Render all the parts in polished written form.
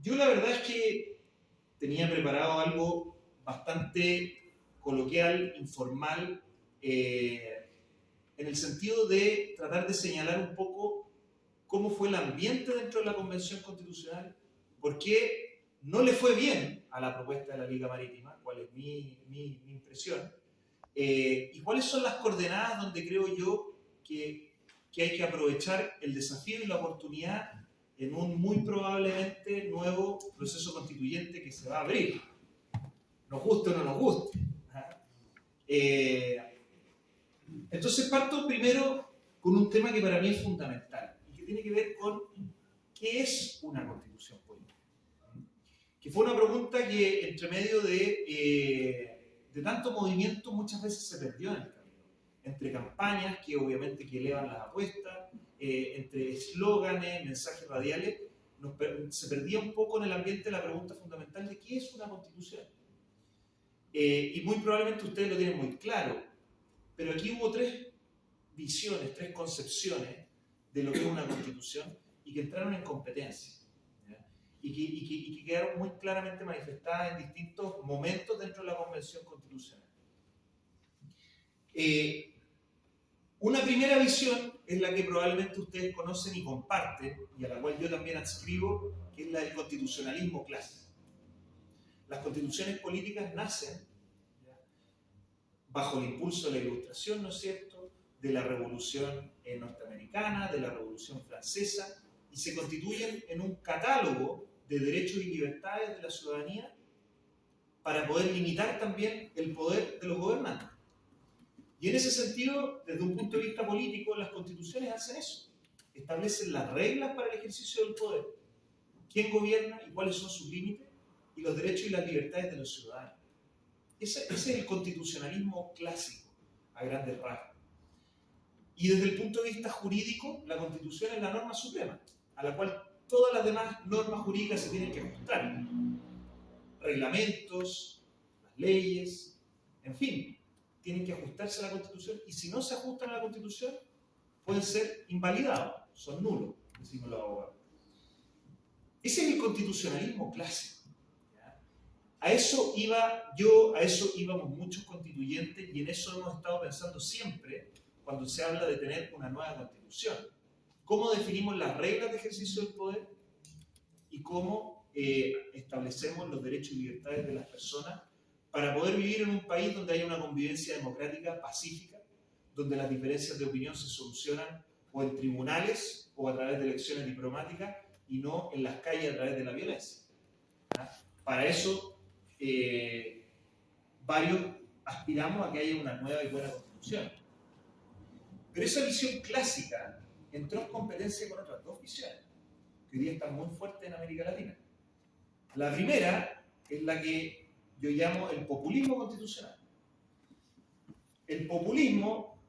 Yo la verdad es que tenía preparado algo bastante coloquial, informal, en el sentido de tratar de señalar un poco cómo fue el ambiente dentro de la Convención Constitucional, por qué no le fue bien a la propuesta de la Liga Marítima, cuál es mi impresión, y cuáles son las coordenadas donde creo yo que hay que aprovechar el desafío y la oportunidad en un muy probablemente nuevo proceso constituyente que se va a abrir, nos guste o no nos guste. Entonces parto primero con un tema que para mí es fundamental y que tiene que ver con qué es una constitución política. Que fue una pregunta que entre medio de tanto movimiento muchas veces se perdió en el camino. Entre campañas que obviamente que elevan las apuestas, entre eslóganes, mensajes radiales, se perdía un poco en el ambiente la pregunta fundamental de qué es una constitución. Y muy probablemente ustedes lo tienen muy claro, pero aquí hubo tres visiones, tres concepciones de lo que es una constitución y que entraron en competencia. Y que quedaron muy claramente manifestadas en distintos momentos dentro de la Convención Constitucional. Una primera visión es la que probablemente ustedes conocen y comparten, y a la cual yo también adscribo, que es la del constitucionalismo clásico. Las constituciones políticas nacen bajo el impulso de la Ilustración, ¿no es cierto?, de la Revolución norteamericana, de la Revolución francesa, y se constituyen en un catálogo de derechos y libertades de la ciudadanía para poder limitar también el poder de los gobernantes. Y en ese sentido, desde un punto de vista político, las constituciones hacen eso. Establecen las reglas para el ejercicio del poder, quién gobierna y cuáles son sus límites, y los derechos y las libertades de los ciudadanos. Ese es el constitucionalismo clásico, a grandes rasgos. Y desde el punto de vista jurídico, la Constitución es la norma suprema, a la cual todas las demás normas jurídicas se tienen que ajustar. Reglamentos, las leyes, en fin, tienen que ajustarse a la Constitución, y si no se ajustan a la Constitución, pueden ser invalidados, son nulos, decimos los abogados. Ese es el constitucionalismo clásico. A eso íbamos muchos constituyentes, y en eso hemos estado pensando siempre cuando se habla de tener una nueva constitución. ¿Cómo definimos las reglas de ejercicio del poder y cómo establecemos los derechos y libertades de las personas para poder vivir en un país donde haya una convivencia democrática pacífica, donde las diferencias de opinión se solucionan o en tribunales o a través de elecciones diplomáticas y no en las calles a través de la violencia? Para eso varios aspiramos a que haya una nueva y buena constitución. Pero esa visión clásica entró en competencia con otras dos visiones que hoy día están muy fuertes en América Latina. La primera es la que yo llamo el populismo constitucional. El populismo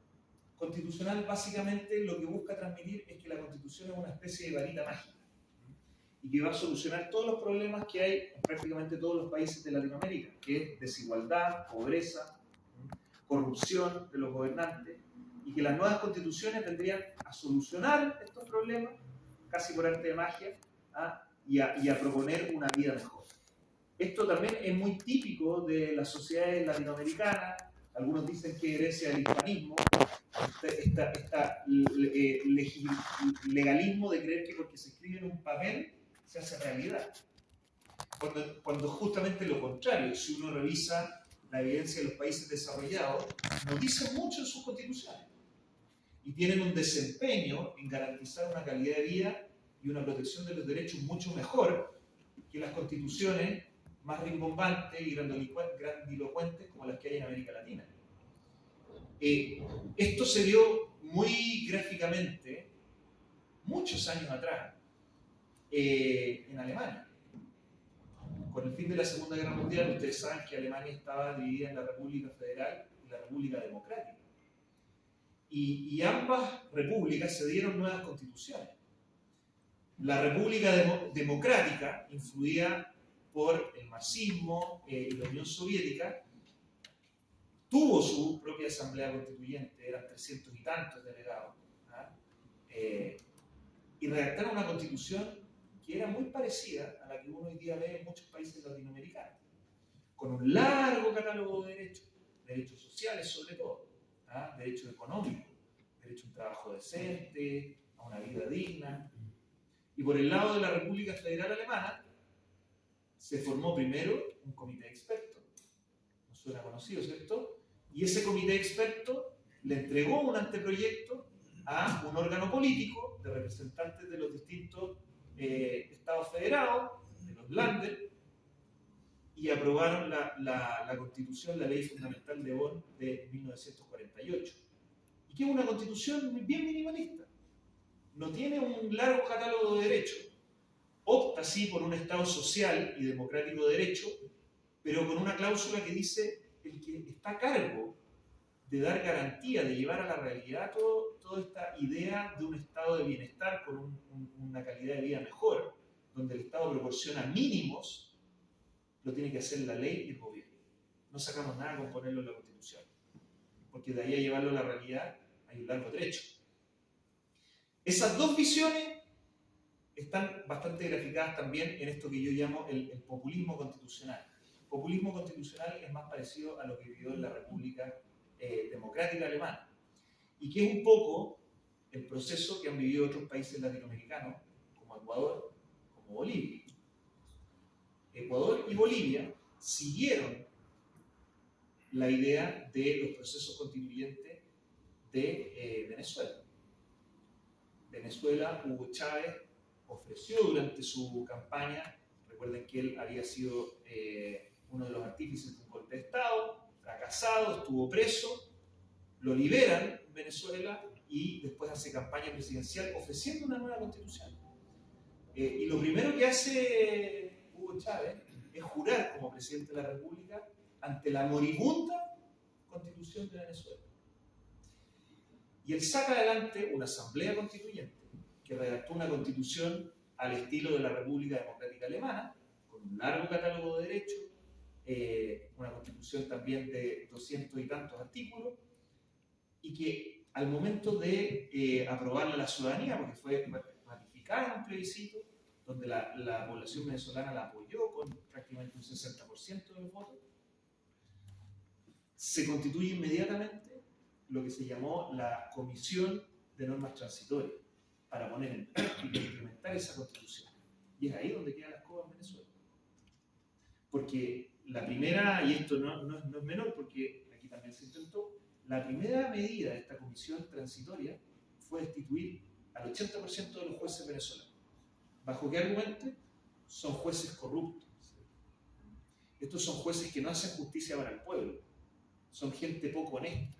constitucional básicamente lo que busca transmitir es que la Constitución es una especie de varita mágica y que va a solucionar todos los problemas que hay en prácticamente todos los países de Latinoamérica, que es desigualdad, pobreza, corrupción de los gobernantes, y que las nuevas constituciones vendrían a solucionar estos problemas casi por arte de magia, y a proponer una vida mejor. Esto también es muy típico de las sociedades latinoamericanas. Algunos dicen que es herencia del hispanismo, legalismo de creer que porque se escribe en un papel se hace realidad. Cuando justamente lo contrario, si uno revisa la evidencia de los países desarrollados, nos dicen mucho en sus constituciones y tienen un desempeño en garantizar una calidad de vida y una protección de los derechos mucho mejor que las constituciones más rimbombantes y grandilocuentes como las que hay en América Latina. Esto se vio muy gráficamente muchos años atrás en Alemania. Con el fin de la Segunda Guerra Mundial, ustedes saben que Alemania estaba dividida en la República Federal y la República Democrática. Y ambas repúblicas se dieron nuevas constituciones. La República Democrática, influida por el marxismo y la Unión Soviética, tuvo su propia asamblea constituyente, eran 300 y tantos delegados, y redactaron una constitución que era muy parecida a la la que uno hoy día ve en muchos países latinoamericanos, con un largo catálogo de derechos sociales sobre todo, derechos económicos, derecho a un trabajo decente, a una vida digna. Y por el lado de la República Federal Alemana, se formó primero un comité de expertos, no suena conocido, ¿cierto? Y ese comité de expertos le entregó un anteproyecto a un órgano político de representantes de los distintos estados federados, de los Länder, y aprobaron la Constitución, la Ley Fundamental de Bonn de 1948. Y que es una constitución bien minimalista. No tiene un largo catálogo de derechos. Opta, sí, por un Estado social y democrático de derecho, pero con una cláusula que dice el que está a cargo de dar garantía, de llevar a la realidad toda esta idea de un estado de bienestar con una calidad de vida mejor, donde el Estado proporciona mínimos, lo tiene que hacer la ley y el gobierno. No sacamos nada con ponerlo en la Constitución, porque de ahí a llevarlo a la realidad hay un largo trecho. Esas dos visiones están bastante graficadas también en esto que yo llamo el populismo constitucional. El populismo constitucional es más parecido a lo que vivió en la República Democrática Alemana, y que es un poco el proceso que han vivido otros países latinoamericanos, como Ecuador, como Bolivia. Ecuador y Bolivia siguieron la idea de los procesos constituyentes de Venezuela. Venezuela, Hugo Chávez ofreció durante su campaña, recuerden que él había sido uno de los artífices de un golpe de Estado, fracasado, estuvo preso, lo liberan en Venezuela y después hace campaña presidencial ofreciendo una nueva constitución. Y lo primero que hace Hugo Chávez es jurar como presidente de la República ante la moribunda Constitución de Venezuela. Y él saca adelante una asamblea constituyente que redactó una constitución al estilo de la República Democrática Alemana, con un largo catálogo de derechos, una constitución también de 200 y tantos artículos, y que al momento de aprobarla a la ciudadanía, porque fue ratificada en un plebiscito, donde la población venezolana la apoyó con prácticamente un 60% de los votos, se constituye inmediatamente lo que se llamó la Comisión de Normas Transitorias, para poner en práctica e implementar esa constitución. Y es ahí donde queda la escoba en Venezuela. Porque la primera, y esto no es menor, porque aquí también se intentó, la primera medida de esta comisión transitoria fue destituir al 80% de los jueces venezolanos. ¿Bajo qué argumento? Son jueces corruptos. Estos son jueces que no hacen justicia para el pueblo. Son gente poco honesta.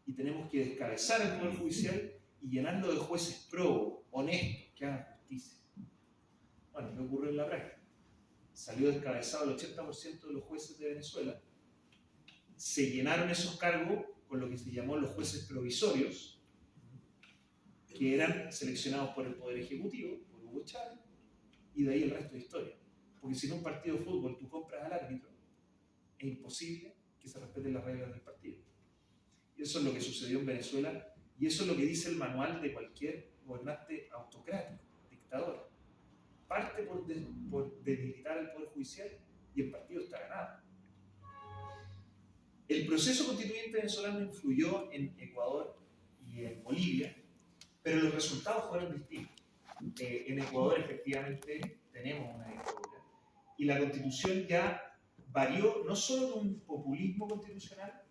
Y tenemos que descabezar el Poder Judicial y llenarlo de jueces probos, honestos, que hagan justicia. Bueno, ¿qué ocurrió en la práctica? Salió descabezado el 80% de los jueces de Venezuela. Se llenaron esos cargos con lo que se llamó los jueces provisorios, que eran seleccionados por el Poder Ejecutivo, por Hugo Chávez, y de ahí el resto de historia. Porque si en un partido de fútbol tú compras al árbitro, es imposible que se respeten las reglas del partido. Y eso es lo que sucedió en Venezuela, y eso es lo que dice el manual de cualquier gobernante autocrático, dictador. Parte por debilitar el Poder Judicial y el partido está ganado. El proceso constituyente venezolano influyó en Ecuador y en Bolivia, pero los resultados fueron distintos. En Ecuador efectivamente tenemos una dictadura y la constitución ya varió no solo de un populismo constitucional,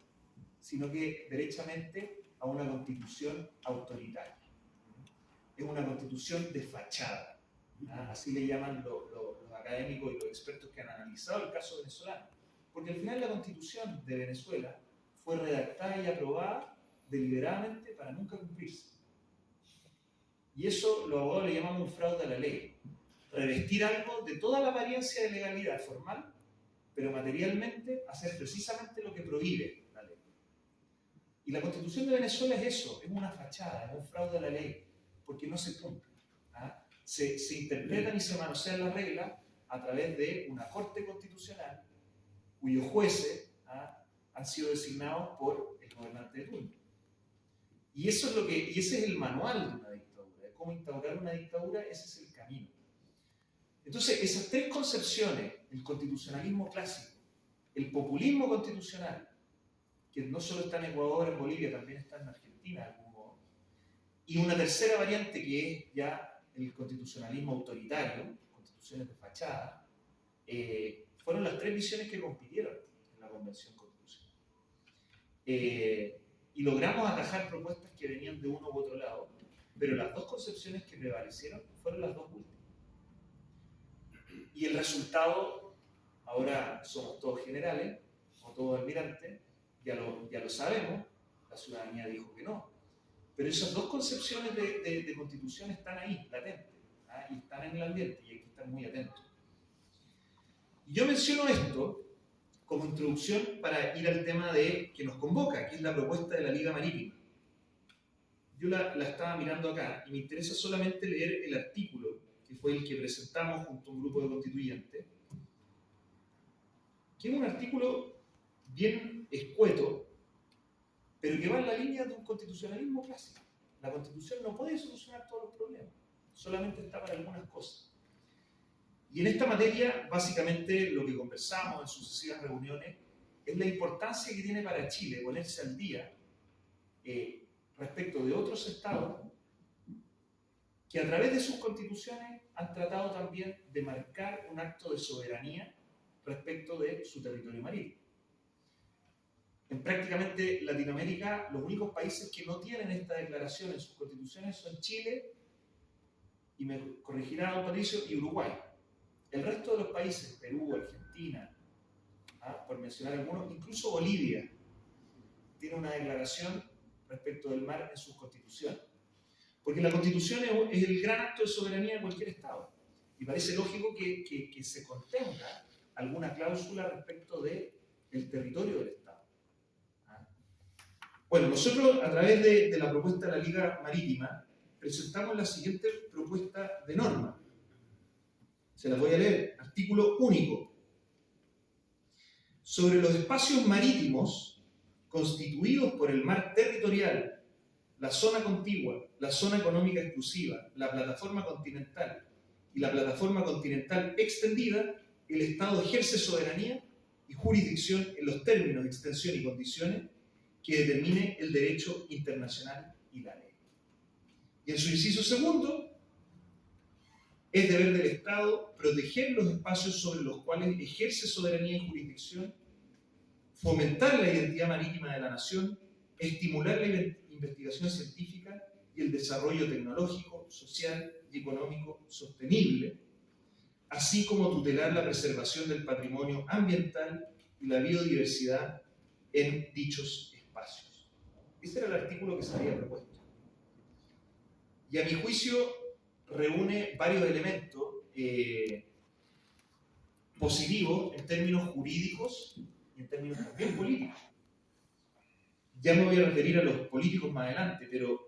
sino que derechamente a una constitución autoritaria. Es una constitución de fachada, así le llaman los académicos y los expertos que han analizado el caso venezolano, porque al final la constitución de Venezuela fue redactada y aprobada deliberadamente para nunca cumplirse. Y eso los abogados le llamamos un fraude a la ley. Revestir algo de toda la apariencia de legalidad formal, pero materialmente hacer precisamente lo que prohíbe la ley. Y la Constitución de Venezuela es eso, es una fachada, es un fraude a la ley, porque no se cumple. Se interpretan y se manosean las reglas a través de una Corte Constitucional cuyos jueces han sido designados por el gobernante de turno. Y eso es y ese es el manual de una dictadura. De cómo instaurar una dictadura, ese es el camino. Entonces, esas tres concepciones, el constitucionalismo clásico, el populismo constitucional, que no solo está en Ecuador, en Bolivia, también está en Argentina de algún modo, y una tercera variante que es ya el constitucionalismo autoritario, constituciones de fachada, fueron las tres visiones que compitieron en la Convención Constitucional. Y logramos atajar propuestas que venían de uno u otro lado, pero las dos concepciones que prevalecieron fueron las dos últimas. Y el resultado, ahora somos todos generales, o todos almirantes, ya lo sabemos, la ciudadanía dijo que no. Pero esas dos concepciones de constitución están ahí, latentes, ¿ah? Y están en el ambiente, y hay que estar muy atentos. Y yo menciono esto como introducción para ir al tema que nos convoca, que es la propuesta de la Liga Marítima. Yo la estaba mirando acá, y me interesa solamente leer el artículo, que fue el que presentamos junto a un grupo de constituyentes, que es un artículo bien escueto, pero que va en la línea de un constitucionalismo clásico. La Constitución no puede solucionar todos los problemas, solamente está para algunas cosas. Y en esta materia, básicamente, lo que conversamos en sucesivas reuniones es la importancia que tiene para Chile ponerse al día respecto de otros estados que a través de sus constituciones han tratado también de marcar un acto de soberanía respecto de su territorio marítimo. En prácticamente Latinoamérica, los únicos países que no tienen esta declaración en sus constituciones son Chile, y me corregirá don Patricio, y Uruguay. El resto de los países, Perú, Argentina, por mencionar algunos, incluso Bolivia, tiene una declaración respecto del mar en sus constituciones. Porque la Constitución es el gran acto de soberanía de cualquier Estado. Y parece lógico que se contenga alguna cláusula respecto del territorio del Estado. Bueno, nosotros a través de la propuesta de la Liga Marítima presentamos la siguiente propuesta de norma. Se las voy a leer. Artículo único. Sobre los espacios marítimos constituidos por el mar territorial, la zona contigua, la zona económica exclusiva, la plataforma continental y la plataforma continental extendida, el Estado ejerce soberanía y jurisdicción en los términos, extensión y condiciones que determine el derecho internacional y la ley. Y en su inciso segundo, es deber del Estado proteger los espacios sobre los cuales ejerce soberanía y jurisdicción, fomentar la identidad marítima de la nación, estimular la investigación científica y el desarrollo tecnológico, social y económico sostenible, así como tutelar la preservación del patrimonio ambiental y la biodiversidad en dichos espacios. Ese era el artículo que se había propuesto. Y a mi juicio reúne varios elementos positivos en términos jurídicos y en términos también políticos. Ya me voy a referir a los políticos más adelante, pero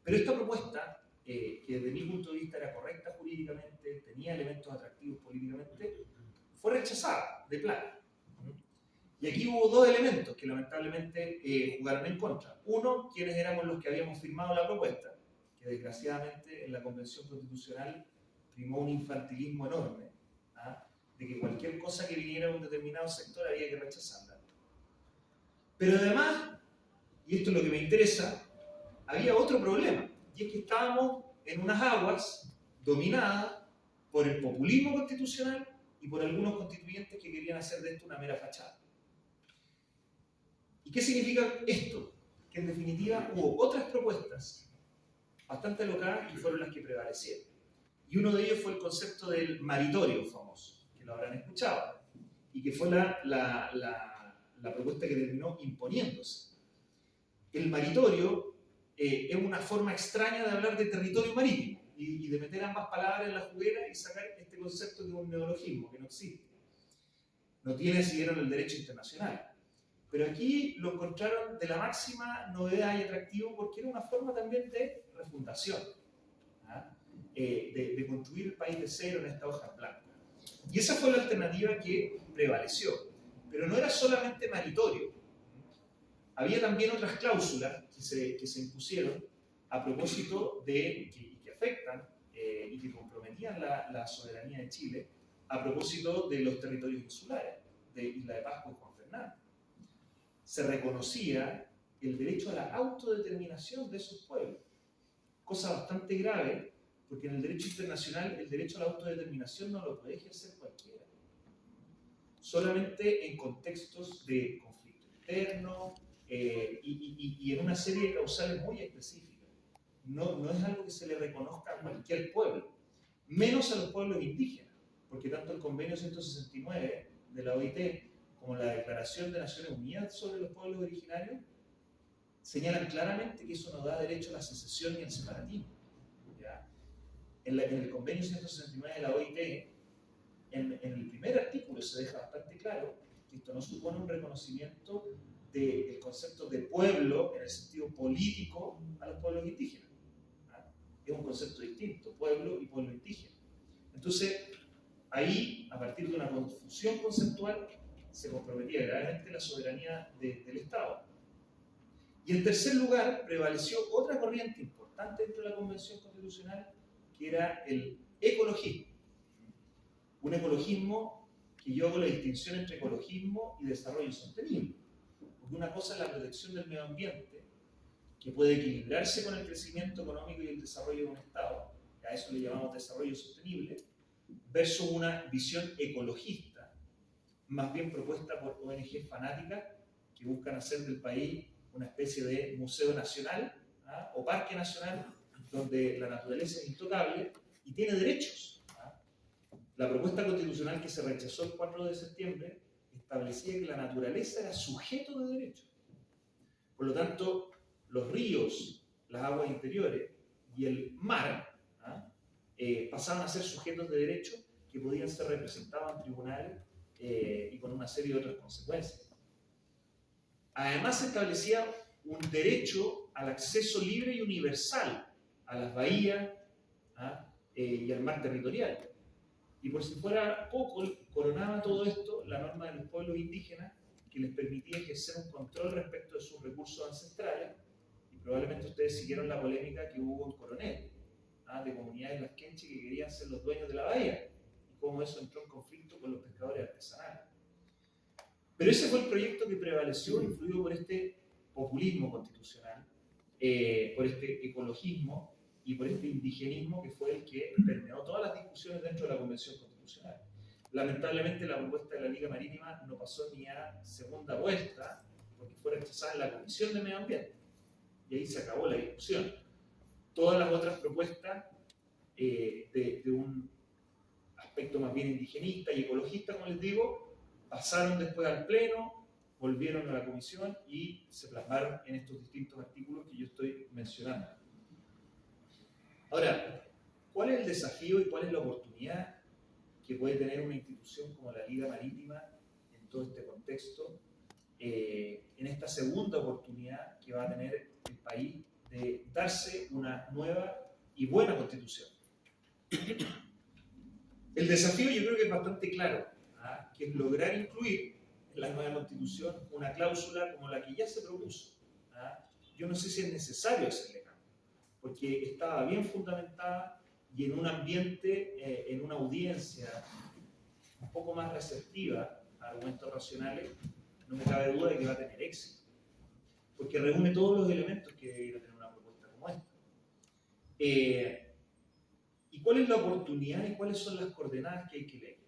esta propuesta, que desde mi punto de vista era correcta jurídicamente, tenía elementos atractivos políticamente, fue rechazada de plano. Y aquí hubo dos elementos que lamentablemente jugaron en contra. Uno, quienes éramos los que habíamos firmado la propuesta, que desgraciadamente en la Convención Constitucional primó un infantilismo enorme, de que cualquier cosa que viniera de un determinado sector había que rechazarla. Pero además, y esto es lo que me interesa, había otro problema, y es que estábamos en unas aguas dominadas por el populismo constitucional y por algunos constituyentes que querían hacer de esto una mera fachada. ¿Y qué significa esto? Que en definitiva hubo otras propuestas bastante alocadas y fueron las que prevalecieron. Y uno de ellos fue el concepto del maritorio famoso, que lo habrán escuchado, y que fue la propuesta que terminó imponiéndose. El maritorio es una forma extraña de hablar de territorio marítimo y de meter ambas palabras en la juguera y sacar este concepto de un neologismo que no existe. No tiene, si vieron, el derecho internacional. Pero aquí lo encontraron de la máxima novedad y atractivo porque era una forma también de refundación, de construir el país de cero en esta hoja blanca. Y esa fue la alternativa que prevaleció. Pero no era solamente maritorio. Había también otras cláusulas que se impusieron a propósito que afectan y que comprometían la soberanía de Chile a propósito de los territorios insulares, de Isla de Pascua y Juan Fernández. Se reconocía el derecho a la autodeterminación de esos pueblos, cosa bastante grave, porque en el derecho internacional el derecho a la autodeterminación no lo puede ejercer cualquiera, solamente en contextos de conflicto interno y en una serie de causales muy específicas. No es algo que se le reconozca a cualquier pueblo, menos a los pueblos indígenas, porque tanto el Convenio 169 de la OIT como la Declaración de Naciones Unidas sobre los Pueblos Originarios señalan claramente que eso no da derecho a la secesión ni al separatismo. ¿Ya? En el Convenio 169 de la OIT, en el primer artículo se deja bastante claro que esto no supone un reconocimiento del concepto de pueblo en el sentido político a los pueblos indígenas. Es un concepto distinto, pueblo y pueblo indígena. Entonces, ahí, a partir de una confusión conceptual, se comprometía gravemente la soberanía del Estado. Y en tercer lugar, prevaleció otra corriente importante dentro de la Convención Constitucional, que era el ecologismo. Un ecologismo que yo hago la distinción entre ecologismo y desarrollo sostenible. Porque una cosa es la protección del medio ambiente, que puede equilibrarse con el crecimiento económico y el desarrollo de un Estado, a eso le llamamos desarrollo sostenible, versus una visión ecologista, más bien propuesta por ONG fanáticas que buscan hacer del país una especie de museo nacional o parque nacional donde la naturaleza es intocable y tiene derechos. La propuesta constitucional que se rechazó el 4 de septiembre establecía que la naturaleza era sujeto de derechos. Por lo tanto, los ríos, las aguas interiores y el mar pasaban a ser sujetos de derechos que podían ser representados en tribunales y con una serie de otras consecuencias. Además, se establecía un derecho al acceso libre y universal a las bahías y al mar territorial. Y por si fuera poco, coronaba todo esto la norma de los pueblos indígenas que les permitía ejercer un control respecto de sus recursos ancestrales. Y probablemente ustedes siguieron la polémica que hubo en Coronel, de comunidades lasquenches que querían ser los dueños de la bahía, y cómo eso entró en conflicto con los pescadores artesanales. Pero ese fue el proyecto que prevaleció, influido por este populismo constitucional, por este ecologismo y por este indigenismo que fue el que permeó todas las discusiones dentro de la Convención Constitucional. Lamentablemente la propuesta de la Liga Marítima no pasó ni a segunda vuelta porque fue rechazada en la Comisión de Medio Ambiente y ahí se acabó la discusión. Todas las otras propuestas de un aspecto más bien indigenista y ecologista, como les digo, pasaron después al Pleno, volvieron a la Comisión y se plasmaron en estos distintos artículos que yo estoy mencionando. Ahora, ¿cuál es el desafío y cuál es la oportunidad que puede tener una institución como la Liga Marítima en todo este contexto, en esta segunda oportunidad que va a tener el país de darse una nueva y buena constitución? El desafío yo creo que es bastante claro, que es lograr incluir en la nueva constitución una cláusula como la que ya se propuso. Yo no sé si es necesario hacerle cambio, porque estaba bien fundamentada y en un ambiente, en una audiencia un poco más receptiva a argumentos racionales, no me cabe duda de que va a tener éxito, porque reúne todos los elementos que debería tener una propuesta como esta. ¿Y cuál es la oportunidad y cuáles son las coordenadas que hay que leer?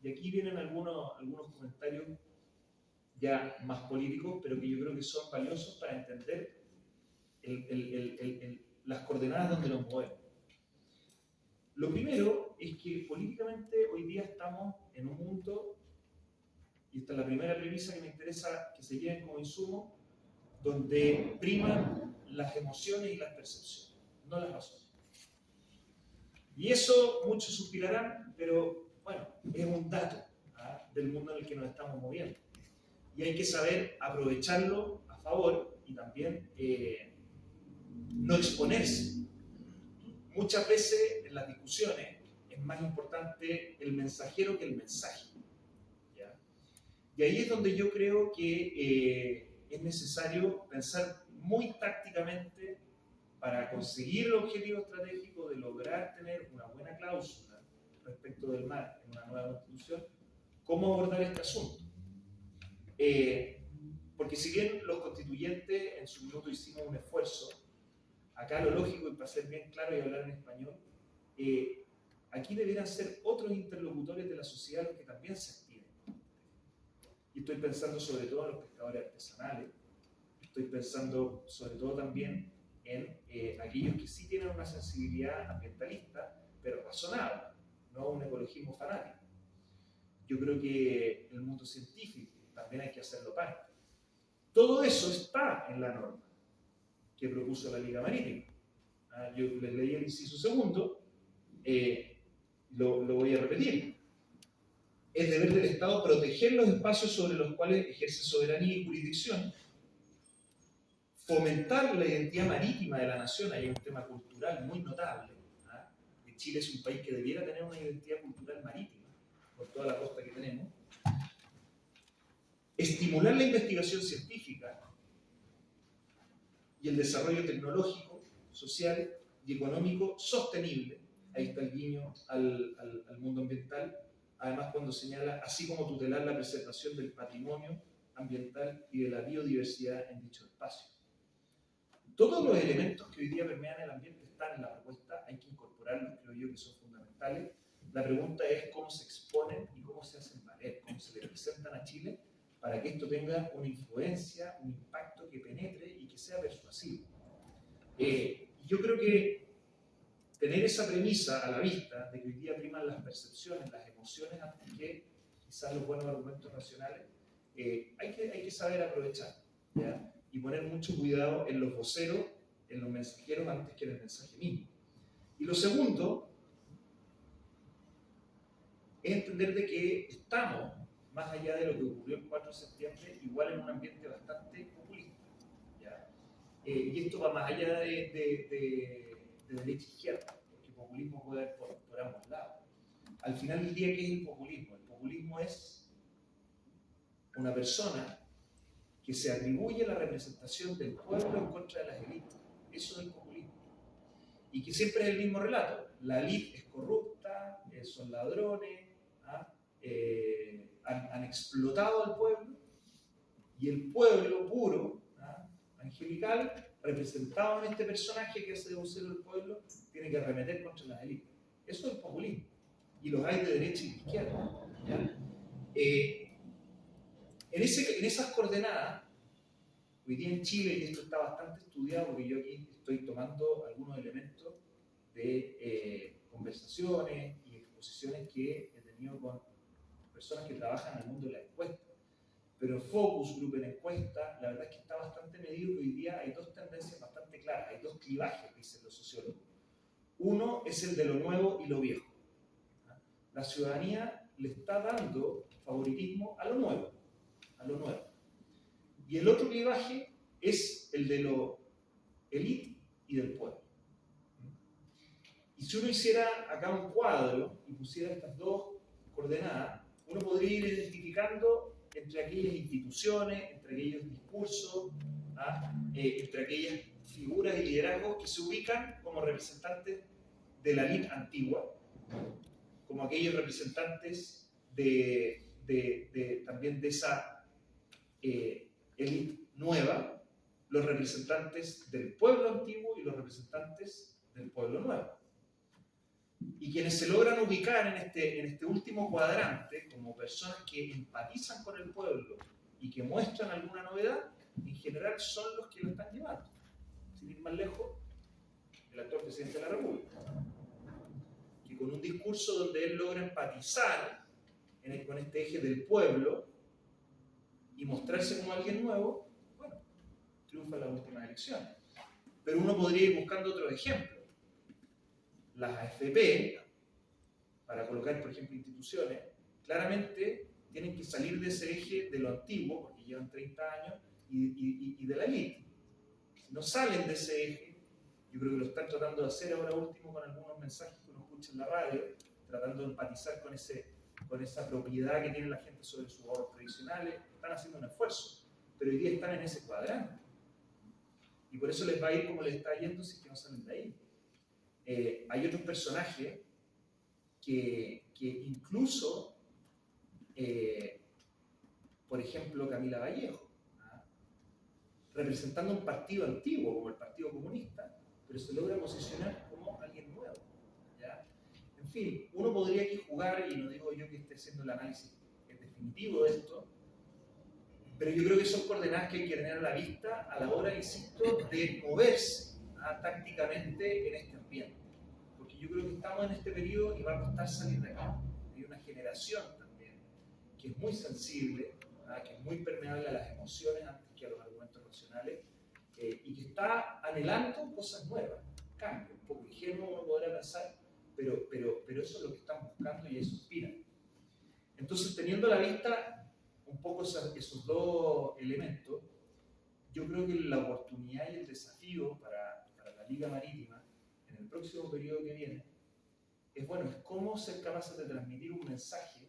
Y aquí vienen algunos comentarios ya más políticos, pero que yo creo que son valiosos para entender las coordenadas donde nos movemos. Lo primero es que políticamente hoy día estamos en un mundo, y esta es la primera premisa que me interesa que se lleven como insumo, donde priman las emociones y las percepciones, no las razones. Y eso muchos suspirarán, pero bueno, es un dato del mundo en el que nos estamos moviendo. Y hay que saber aprovecharlo a favor y también no exponerse. Muchas veces en las discusiones es más importante el mensajero que el mensaje. ¿Ya? Y ahí es donde yo creo que es necesario pensar muy tácticamente para conseguir el objetivo estratégico de lograr tener una buena cláusula respecto del mar en una nueva constitución, cómo abordar este asunto. Porque si bien los constituyentes en su minuto hicimos un esfuerzo, acá lo lógico, y para ser bien claro y hablar en español, aquí debieran ser otros interlocutores de la sociedad los que también se activen. Y estoy pensando sobre todo en los pescadores artesanales, estoy pensando sobre todo también en aquellos que sí tienen una sensibilidad ambientalista, pero razonable, no un ecologismo fanático. Yo creo que el mundo científico también hay que hacerlo parte. Todo eso está en la norma que propuso la Liga Marítima. Yo les leí el inciso segundo, lo voy a repetir. Es deber del Estado proteger los espacios sobre los cuales ejerce soberanía y jurisdicción, fomentar la identidad marítima de la nación. Hay un tema cultural muy notable. Que Chile es un país que debiera tener una identidad cultural marítima, por toda la costa que tenemos. Estimular la investigación científica y el desarrollo tecnológico, social y económico sostenible. Ahí está el guiño al mundo ambiental. Además, cuando señala, así como tutelar la preservación del patrimonio ambiental y de la biodiversidad en dicho espacio. Todos los elementos que hoy día permean el ambiente están en la propuesta, hay que incorporarlos, creo yo que son fundamentales. La pregunta es cómo se exponen y cómo se hacen valer, cómo se le presentan a Chile para que esto tenga una influencia, un impacto que penetre y que sea persuasivo. Yo creo que tener esa premisa a la vista de que hoy día priman las percepciones, las emociones, antes que quizás los buenos argumentos racionales, hay que saber aprovechar, ¿ya? Y poner mucho cuidado en los voceros, en los mensajeros, antes que en el mensaje mismo. Y lo segundo es entender de que estamos, más allá de lo que ocurrió el 4 de septiembre, igual en un ambiente bastante populista, ¿ya? Y esto va más allá de derecha e izquierda, porque populismo puede haber por ambos lados. Al final del día, ¿qué es el populismo? El populismo es una persona que se atribuye la representación del pueblo en contra de las élites. Eso es el populismo. Y que siempre es el mismo relato. La élite es corrupta, son ladrones, han explotado al pueblo, y el pueblo puro, angelical, representado en este personaje que hace de vocero del pueblo, tiene que arremeter contra las élites. Eso es el populismo. Y los hay de derecha y de izquierda, ¿ya? En esas coordenadas, hoy día en Chile, y esto está bastante estudiado porque yo aquí estoy tomando algunos elementos de conversaciones y exposiciones que he tenido con personas que trabajan en el mundo de la encuesta. Pero focus group en encuesta, la verdad es que está bastante medido, que hoy día hay dos tendencias bastante claras, hay dos clivajes, dicen los sociólogos. Uno es el de lo nuevo y lo viejo. La ciudadanía le está dando favoritismo a lo nuevo, a lo nuevo. Y el otro clivaje es el de lo élite y del pueblo. Y si uno hiciera acá un cuadro y pusiera estas dos coordenadas, uno podría ir identificando entre aquellas instituciones, entre aquellos discursos, entre aquellas figuras y liderazgos que se ubican como representantes de la élite antigua, como aquellos representantes también de esa élite nueva, los representantes del pueblo antiguo y los representantes del pueblo nuevo. Y quienes se logran ubicar en este último cuadrante como personas que empatizan con el pueblo y que muestran alguna novedad, en general son los que lo están llevando. Sin ir más lejos, el actual presidente de la República, que con un discurso donde él logra empatizar con este eje del pueblo y mostrarse como alguien nuevo, bueno, triunfa en las últimas elecciones. Pero uno podría ir buscando otros ejemplos. Las AFP, para colocar, por ejemplo, instituciones, claramente tienen que salir de ese eje de lo antiguo, porque llevan 30 años, y de la élite. Si no salen de ese eje, yo creo que lo están tratando de hacer ahora último con algunos mensajes que uno escucha en la radio, tratando de empatizar con esa propiedad que tiene la gente sobre sus ahorros tradicionales. Están haciendo un esfuerzo, pero hoy día están en ese cuadrante. Y por eso les va a ir como les está yendo si es que no salen de ahí. Hay otros personajes que incluso, por ejemplo, Camila Vallejo, ¿ah? Representando un partido antiguo como el Partido Comunista, pero se logra posicionar como alguien nuevo, ¿ya? En fin, uno podría aquí jugar, y no digo yo que esté haciendo el análisis definitivo de esto, pero yo creo que son coordenadas que hay que tener a la vista a la hora, insisto, de moverse tácticamente en este ambiente. Porque yo creo que estamos en este periodo y va a costar salir de acá. Hay una generación también que es muy sensible, que es muy permeable a las emociones antes que a los argumentos racionales, y que está anhelando cosas nuevas, cambio, un poco ingenuo uno podrá pensar, pero eso es lo que están buscando y eso aspiran. Entonces, teniendo a la vista un poco esos dos elementos, yo creo que la oportunidad y el desafío para la Liga Marítima en el próximo periodo que viene es, bueno, es cómo ser capaces de transmitir un mensaje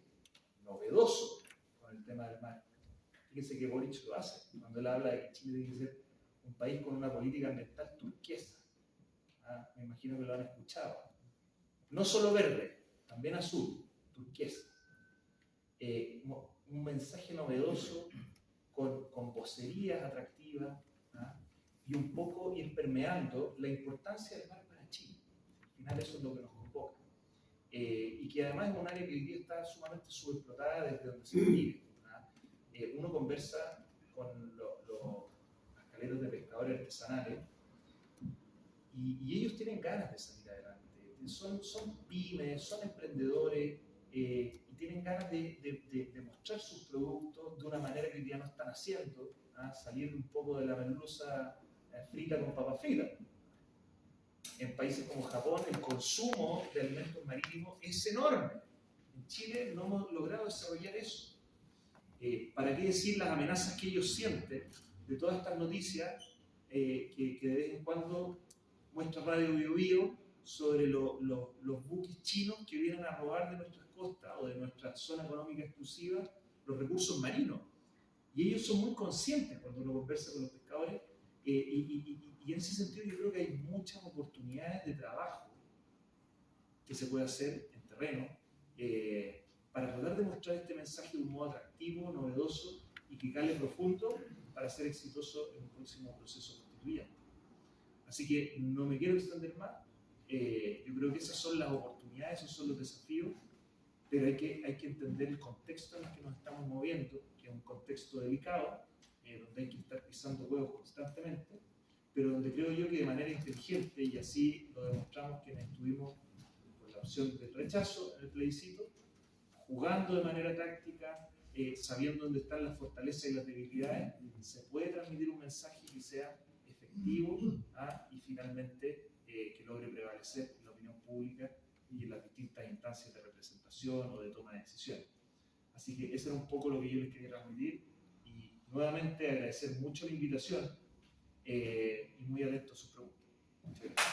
novedoso con el tema del mar. Fíjense que Boric lo hace cuando él habla de que Chile tiene que ser un país con una política ambiental turquesa. Me imagino que lo han escuchado. No solo verde, también azul, turquesa. Un mensaje novedoso con vocerías atractivas, y un poco ir permeando la importancia del mar para Chile. Al final eso es lo que nos convoca. Y que además es un área que hoy día está sumamente subexplotada desde donde se vive. Uno conversa con los cascaleros de pescadores artesanales y ellos tienen ganas de salir adelante. Son pymes, son emprendedores, y tienen ganas de mostrar sus productos de una manera que hoy día no están haciendo, salir un poco de la merluza frita con papas fritas. En países como Japón el consumo de alimentos marítimos es enorme. En Chile no hemos logrado desarrollar eso. ¿Para qué decir las amenazas que ellos sienten de todas estas noticias que de vez en cuando muestra Radio Bio Bio sobre los buques chinos que vienen a robar de nuestras costas o de nuestra zona económica exclusiva los recursos marinos? Y ellos son muy conscientes cuando uno conversa con los pescadores, y en ese sentido yo creo que hay muchas oportunidades de trabajo que se puede hacer en terreno para tratar de mostrar este mensaje de un modo atractivo, novedoso y que cale profundo para ser exitoso en un próximo proceso constituyente. Así que no me quiero extender más. Yo creo que esas son las oportunidades, esos son los desafíos, pero hay que entender el contexto en el que nos estamos moviendo, que es un contexto delicado, donde hay que estar pisando huevos constantemente, pero donde creo yo que de manera inteligente, y así lo demostramos quienes estuvimos por la opción del rechazo en el plebiscito, jugando de manera táctica, sabiendo dónde están las fortalezas y las debilidades, se puede transmitir un mensaje que sea efectivo y finalmente que logre prevalecer en la opinión pública y en las distintas instancias de representación o de toma de decisiones. Así que eso era un poco lo que yo les quería transmitir, y nuevamente agradecer mucho la invitación y muy atento a sus preguntas. Muchas gracias.